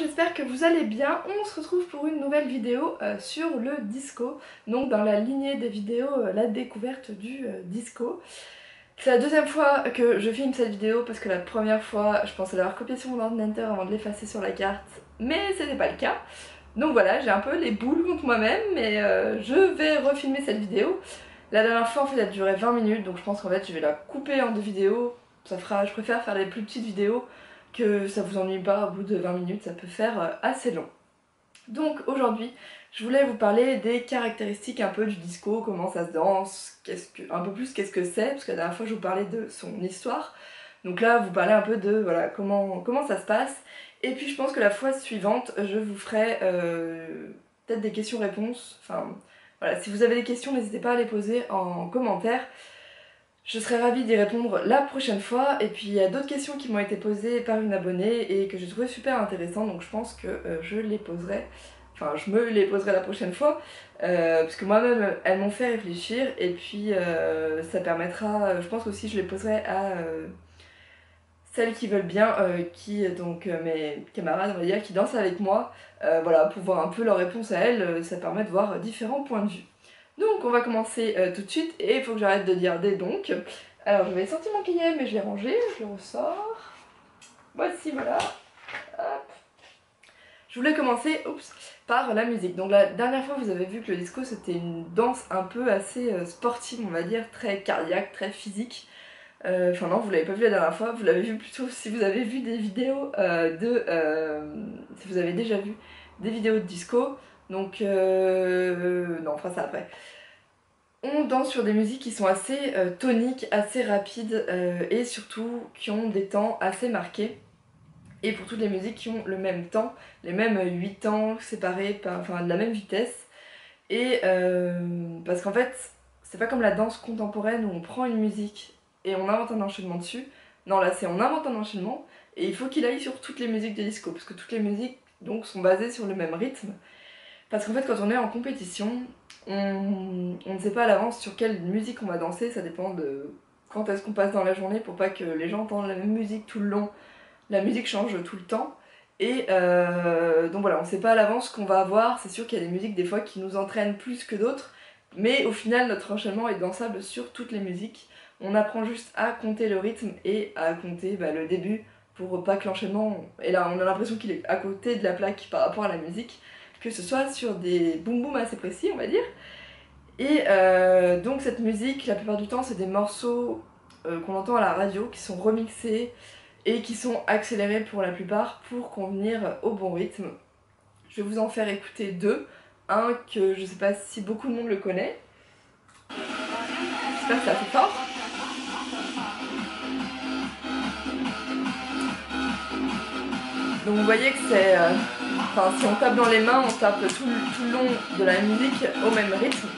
j'espère que vous allez bien. On se retrouve pour une nouvelle vidéo sur le disco, donc dans la lignée des vidéos la découverte du disco. C'est la deuxième fois que je filme cette vidéo parce que la première fois je pensais l'avoir copiée sur mon ordinateur avant de l'effacer sur la carte, mais ce n'est pas le cas. Donc voilà, j'ai un peu les boules contre moi-même, mais je vais refilmer cette vidéo. La dernière fois en fait elle durait 20 minutes, donc je pense qu'en fait je vais la couper en 2 vidéos. Ça fera, je préfère faire des plus petites vidéos, que ça vous ennuie pas au bout de 20 minutes, ça peut faire assez long. Donc aujourd'hui, je voulais vous parler des caractéristiques un peu du disco, comment ça se danse, un peu plus qu'est-ce que c'est, parce que la dernière fois je vous parlais de son histoire. Donc là, vous parlez un peu de voilà, comment ça se passe. Et puis je pense que la fois suivante, je vous ferai peut-être des questions-réponses. Enfin voilà, si vous avez des questions, n'hésitez pas à les poser en commentaire. Je serais ravie d'y répondre la prochaine fois. Et puis il y a d'autres questions qui m'ont été posées par une abonnée et que j'ai trouvé super intéressantes, donc je pense que je les poserai, enfin je me les poserai la prochaine fois, parce que moi-même elles m'ont fait réfléchir et puis ça permettra, je pense aussi je les poserai à celles qui veulent bien, donc mes camarades on va dire, qui dansent avec moi, voilà, pour voir un peu leurs réponses à elles, ça permet de voir différents points de vue. Donc on va commencer tout de suite et il faut que j'arrête de dire des donc. Alors je vais sortir mon cahier mais je l'ai rangé, je le ressors. Voici, voilà. Hop. Je voulais commencer par la musique. Donc la dernière fois vous avez vu que le disco c'était une danse un peu assez sportive on va dire, très cardiaque, très physique. Enfin non, vous l'avez pas vu la dernière fois, vous l'avez vu plutôt si vous avez vu des vidéos si vous avez déjà vu des vidéos de disco. Donc non, on fera ça après. On danse sur des musiques qui sont assez toniques, assez rapides et surtout qui ont des temps assez marqués. Et pour toutes les musiques qui ont le même temps, les mêmes 8 temps séparés de la même vitesse. Et parce qu'en fait, c'est pas comme la danse contemporaine où on prend une musique et on invente un enchaînement dessus. Non, là c'est on invente un enchaînement et il faut qu'il aille sur toutes les musiques de disco, parce que toutes les musiques donc sont basées sur le même rythme. Parce qu'en fait quand on est en compétition, on ne sait pas à l'avance sur quelle musique on va danser, ça dépend de quand est-ce qu'on passe dans la journée pour pas que les gens entendent la même musique tout le long. La musique change tout le temps. Et donc voilà, on sait pas à l'avance ce qu'on va avoir. C'est sûr qu'il y a des musiques des fois qui nous entraînent plus que d'autres, mais au final notre enchaînement est dansable sur toutes les musiques. On apprend juste à compter le rythme et à compter le début pour pas que l'enchaînement... Et là on a l'impression qu'il est à côté de la plaque par rapport à la musique, que ce soit sur des boum boum assez précis on va dire. Et donc cette musique, la plupart du temps c'est des morceaux qu'on entend à la radio qui sont remixés et qui sont accélérés pour la plupart pour convenir au bon rythme. Je vais vous en faire écouter deux. Un que je sais pas si beaucoup de monde le connaît. J'espère que ça fait fort. Donc vous voyez que c'est... si on tape dans les mains, on tape tout le long de la musique au même rythme.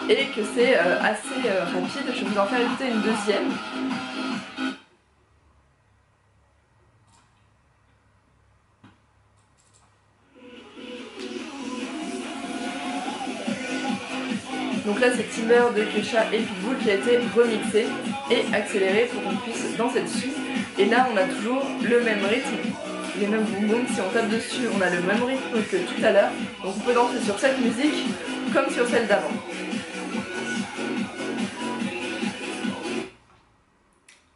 Et que c'est assez rapide. Je vais vous en faire écouter une deuxième. Donc là c'est Timber de Kesha et Pitbull qui a été remixé et accéléré pour qu'on puisse danser dessus. Et là on a toujours le même rythme, les mêmes boum boum. Si on tape dessus on a le même rythme que tout à l'heure. Donc on peut danser sur cette musique comme sur celle d'avant.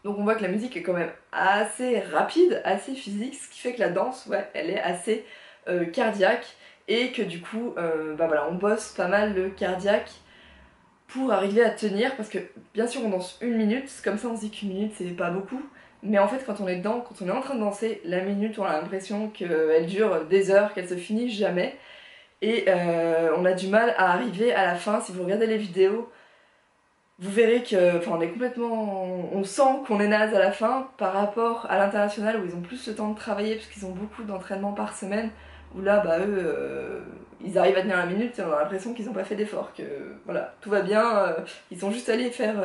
Donc on voit que la musique est quand même assez rapide, assez physique, ce qui fait que la danse, ouais, elle est assez cardiaque. Et que du coup, voilà, on bosse pas mal le cardiaque pour arriver à tenir, parce que bien sûr on danse 1 minute, comme ça on se dit qu'1 minute c'est pas beaucoup, mais en fait quand on est dedans, quand on est en train de danser, la minute on a l'impression qu'elle dure des heures, qu'elle se finit jamais, et on a du mal à arriver à la fin. Si vous regardez les vidéos, vous verrez que, on est complètement, on sent qu'on est naze à la fin par rapport à l'international où ils ont plus le temps de travailler parce qu'ils ont beaucoup d'entraînement par semaine, où là eux ils arrivent à tenir la minute et on a l'impression qu'ils n'ont pas fait d'effort, que voilà, tout va bien, ils sont juste allés faire,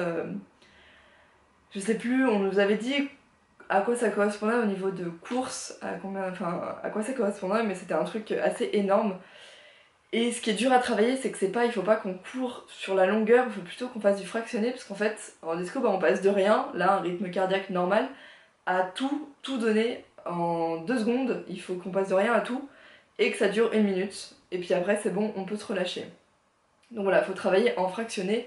je sais plus, on nous avait dit à quoi ça correspondait au niveau de course, à quoi ça correspondait, mais c'était un truc assez énorme. Et ce qui est dur à travailler, c'est que il faut pas qu'on court sur la longueur, il faut plutôt qu'on fasse du fractionné, parce qu'en fait, en disco, on passe de rien, là, un rythme cardiaque normal, à tout donner en 2 secondes, il faut qu'on passe de rien à tout et que ça dure 1 minute. Et puis après c'est bon, on peut se relâcher. Donc voilà, il faut travailler en fractionné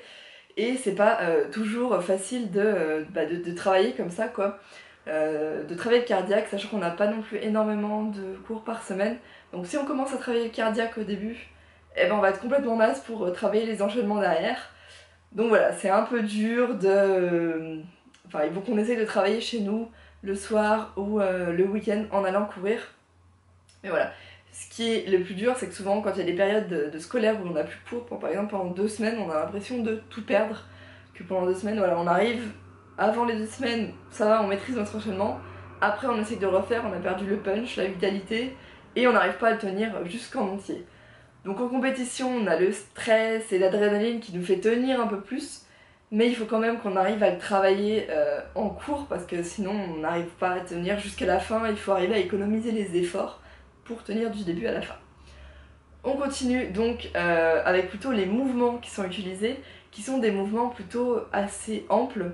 et c'est pas toujours facile de travailler comme ça quoi. De travailler le cardiaque, sachant qu'on n'a pas non plus énormément de cours par semaine. Donc si on commence à travailler le cardiaque au début, eh ben on va être complètement naze pour travailler les enchaînements derrière. Donc voilà, c'est un peu dur de... Enfin, il faut qu'on essaye de travailler chez nous le soir ou le week-end en allant courir. Mais voilà, ce qui est le plus dur, c'est que souvent quand il y a des périodes de scolaire où on n'a plus cours, par exemple pendant 2 semaines, on a l'impression de tout perdre. Que pendant 2 semaines, voilà, on arrive, avant les 2 semaines, ça va, on maîtrise notre enchaînement. Après on essaye de le refaire, on a perdu le punch, la vitalité, et on n'arrive pas à le tenir jusqu'en entier. Donc en compétition, on a le stress et l'adrénaline qui nous fait tenir un peu plus, mais il faut quand même qu'on arrive à le travailler en cours parce que sinon on n'arrive pas à tenir jusqu'à la fin, il faut arriver à économiser les efforts pour tenir du début à la fin. On continue donc avec plutôt les mouvements qui sont utilisés, qui sont des mouvements plutôt assez amples.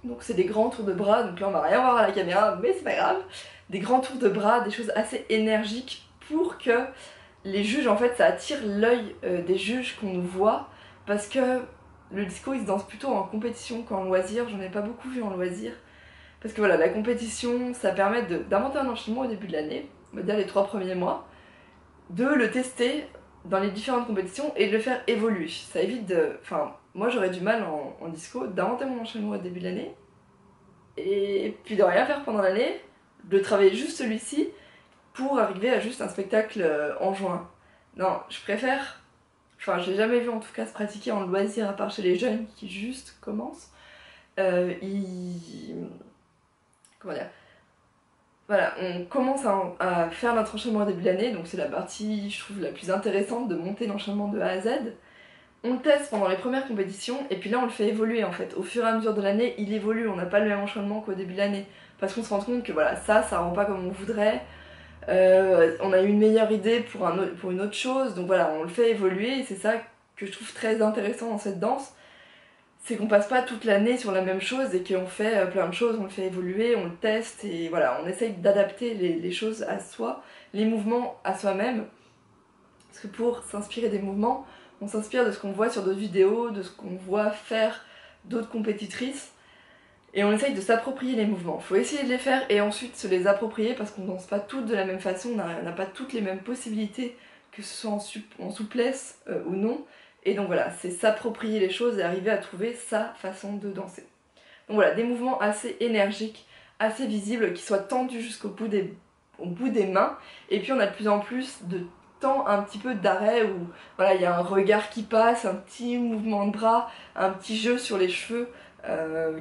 Donc c'est des grands tours de bras, donc là on va rien voir à la caméra, mais c'est pas grave. Des grands tours de bras, des choses assez énergiques pour que les juges, en fait, ça attire l'œil des juges qu'on nous voit, parce que le disco il se danse plutôt en compétition qu'en loisir, j'en ai pas beaucoup vu en loisir. Parce que voilà, la compétition, ça permet d'inventer un enchaînement au début de l'année, on va dire les 3 premiers mois, de le tester dans les différentes compétitions et de le faire évoluer. Ça évite de... Enfin, moi j'aurais du mal en disco d'inventer mon enchaînement au début de l'année, et puis de rien faire pendant l'année, de travailler juste celui-ci, pour arriver à juste un spectacle en juin. Non, je préfère... Enfin, j'ai jamais vu en tout cas se pratiquer en loisir à part chez les jeunes qui juste commencent. Comment dire? Voilà, on commence à faire notre enchaînement au début de l'année, donc c'est la partie, je trouve, la plus intéressante de monter l'enchaînement de A à Z. On le teste pendant les premières compétitions, et puis là on le fait évoluer en fait. Au fur et à mesure de l'année, il évolue, on n'a pas le même enchaînement qu'au début de l'année. Parce qu'on se rend compte que voilà, ça rend pas comme on voudrait. On a eu une meilleure idée pour une autre chose, donc voilà, on le fait évoluer et c'est ça que je trouve très intéressant dans cette danse, c'est qu'on passe pas toute l'année sur la même chose et qu'on fait plein de choses, on le fait évoluer, on le teste et voilà, on essaye d'adapter les choses à soi, les mouvements à soi-même, parce que pour s'inspirer des mouvements, on s'inspire de ce qu'on voit sur d'autres vidéos, de ce qu'on voit faire d'autres compétitrices. Et on essaye de s'approprier les mouvements. Il faut essayer de les faire et ensuite se les approprier parce qu'on ne danse pas toutes de la même façon, on n'a pas toutes les mêmes possibilités, que ce soit en souplesse ou non. Et donc voilà, c'est s'approprier les choses et arriver à trouver sa façon de danser. Donc voilà, des mouvements assez énergiques, assez visibles, qui soient tendus jusqu'au bout des mains. Et puis on a de plus en plus de temps un petit peu d'arrêt où voilà, il y a un regard qui passe, un petit mouvement de bras, un petit jeu sur les cheveux.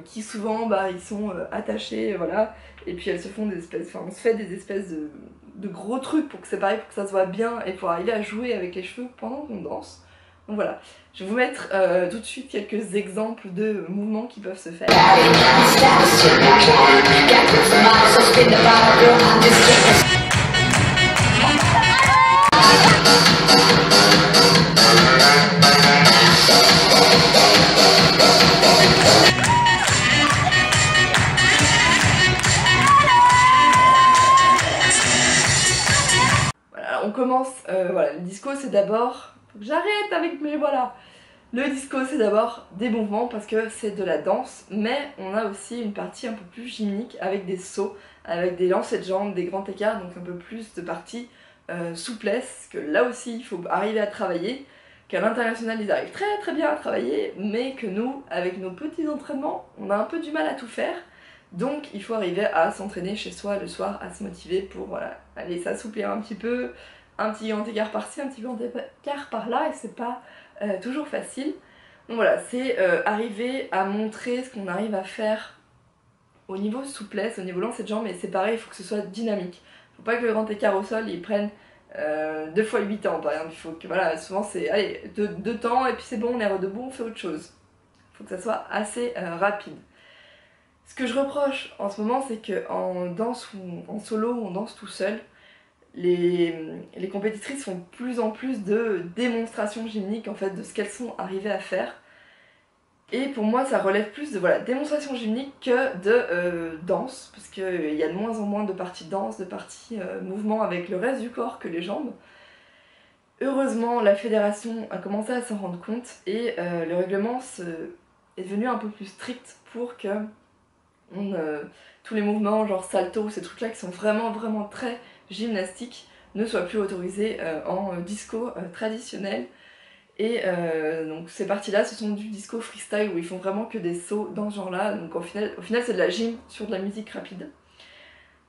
Qui souvent ils sont attachés, voilà, et puis elles se font des espèces, enfin on se fait des espèces de gros trucs pour que c'est pareil, pour que ça se voit bien et pour arriver à jouer avec les cheveux pendant qu'on danse. Donc voilà, je vais vous mettre tout de suite quelques exemples de mouvements qui peuvent se faire. On commence, voilà, le disco c'est d'abord, faut que j'arrête avec mes voilà, le disco c'est d'abord des mouvements parce que c'est de la danse, mais on a aussi une partie un peu plus gymnique avec des sauts, avec des lancers de jambes, des grands écarts, donc un peu plus de partie souplesse, que là aussi il faut arriver à travailler, qu'à l'international ils arrivent très très bien à travailler, mais que nous, avec nos petits entraînements, on a un peu du mal à tout faire. Donc il faut arriver à s'entraîner chez soi le soir, à se motiver pour voilà, aller s'assouplir un petit peu, un petit grand écart par-ci, un petit grand écart par-là, et c'est pas toujours facile. Donc voilà, c'est arriver à montrer ce qu'on arrive à faire au niveau souplesse, au niveau lancer de jambes, mais c'est pareil, il faut que ce soit dynamique. Faut pas que le grand écart au sol il prenne 2 fois 8 ans par exemple, il faut que voilà, souvent c'est allez, 2 temps et puis c'est bon, on est redebout, on fait autre chose. Il faut que ça soit assez rapide. Ce que je reproche en ce moment, c'est qu'en danse ou en solo ou on danse tout seul, les compétitrices font de plus en plus de démonstrations gymniques en fait de ce qu'elles sont arrivées à faire. Et pour moi ça relève plus de démonstration gymnique que de danse, parce qu'il y a de moins en moins de parties danse, de parties mouvement avec le reste du corps que les jambes. Heureusement la fédération a commencé à s'en rendre compte et le règlement est devenu un peu plus strict pour que tous les mouvements genre salto, ces trucs là qui sont vraiment très gymnastiques ne soient plus autorisés en disco traditionnel. Et donc ces parties-là, ce sont du disco freestyle où ils font vraiment que des sauts dans ce genre-là. Donc au final c'est de la gym sur de la musique rapide.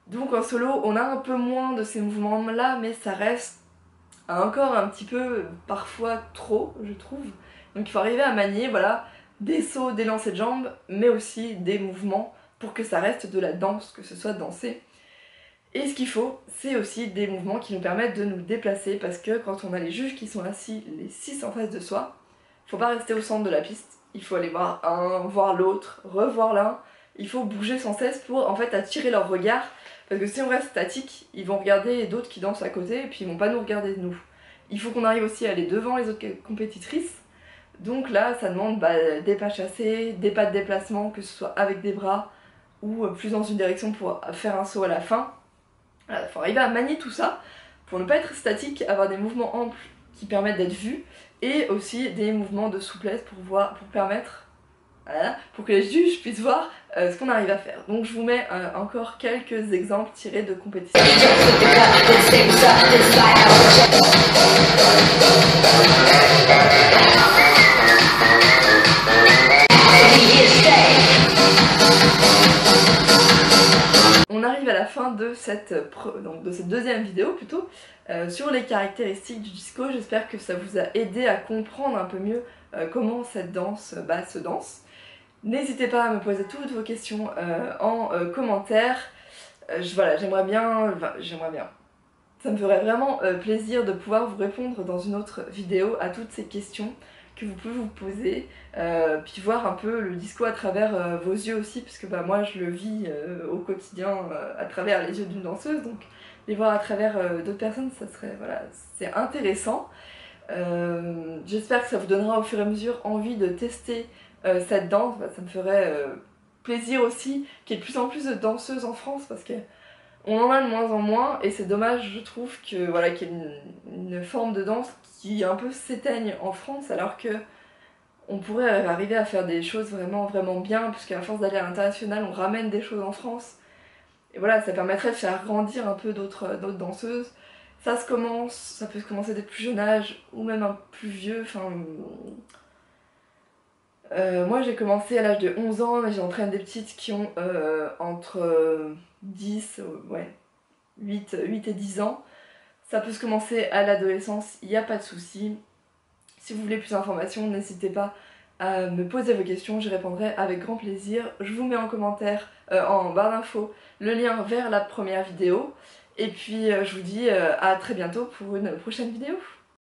Donc en solo, on a un peu moins de ces mouvements-là, mais ça reste encore un petit peu, parfois trop, je trouve. Donc il faut arriver à manier, des sauts, des lancers de jambes, mais aussi des mouvements pour que ça reste de la danse, que ce soit dansé. Et ce qu'il faut, c'est aussi des mouvements qui nous permettent de nous déplacer, parce que quand on a les juges qui sont assis, les 6 en face de soi, faut pas rester au centre de la piste, il faut aller voir un, voir l'autre, revoir l'un, il faut bouger sans cesse pour en fait attirer leur regard, parce que si on reste statique, ils vont regarder d'autres qui dansent à côté et puis ils vont pas nous regarder nous. Il faut qu'on arrive aussi à aller devant les autres compétitrices, donc là ça demande des pas chassés, des pas de déplacement, que ce soit avec des bras ou plus dans une direction pour faire un saut à la fin. Il faut arriver à manier tout ça pour ne pas être statique, avoir des mouvements amples qui permettent d'être vus et aussi des mouvements de souplesse pour permettre, pour que les juges puissent voir ce qu'on arrive à faire. Donc je vous mets encore quelques exemples tirés de compétitions. On arrive à la fin de cette deuxième vidéo plutôt, sur les caractéristiques du disco. J'espère que ça vous a aidé à comprendre un peu mieux comment cette danse se danse. N'hésitez pas à me poser toutes vos questions en commentaire. J'aimerais bien. Ça me ferait vraiment plaisir de pouvoir vous répondre dans une autre vidéo à toutes ces questions que vous pouvez vous poser, puis voir un peu le disco à travers vos yeux aussi, parce que moi je le vis au quotidien à travers les yeux d'une danseuse, donc les voir à travers d'autres personnes, ça serait, c'est intéressant. J'espère que ça vous donnera au fur et à mesure envie de tester cette danse. Ça me ferait plaisir aussi qu'il y ait de plus en plus de danseuses en France, parce que on en a de moins en moins et c'est dommage, je trouve, qu'il y ait une forme de danse qui un peu s'éteigne en France, alors que on pourrait arriver à faire des choses vraiment bien, parce qu'à force d'aller à l'international, on ramène des choses en France. Et ça permettrait de faire grandir un peu d'autres danseuses. Ça peut se commencer dès le plus jeune âge, ou même un plus vieux. Moi j'ai commencé à l'âge de 11 ans, mais j'entraîne des petites qui ont entre 8 et 10 ans. Ça peut se commencer à l'adolescence, il n'y a pas de souci. Si vous voulez plus d'informations, n'hésitez pas à me poser vos questions, j'y répondrai avec grand plaisir. Je vous mets en commentaire, en barre d'infos, le lien vers la première vidéo. Et puis je vous dis à très bientôt pour une prochaine vidéo.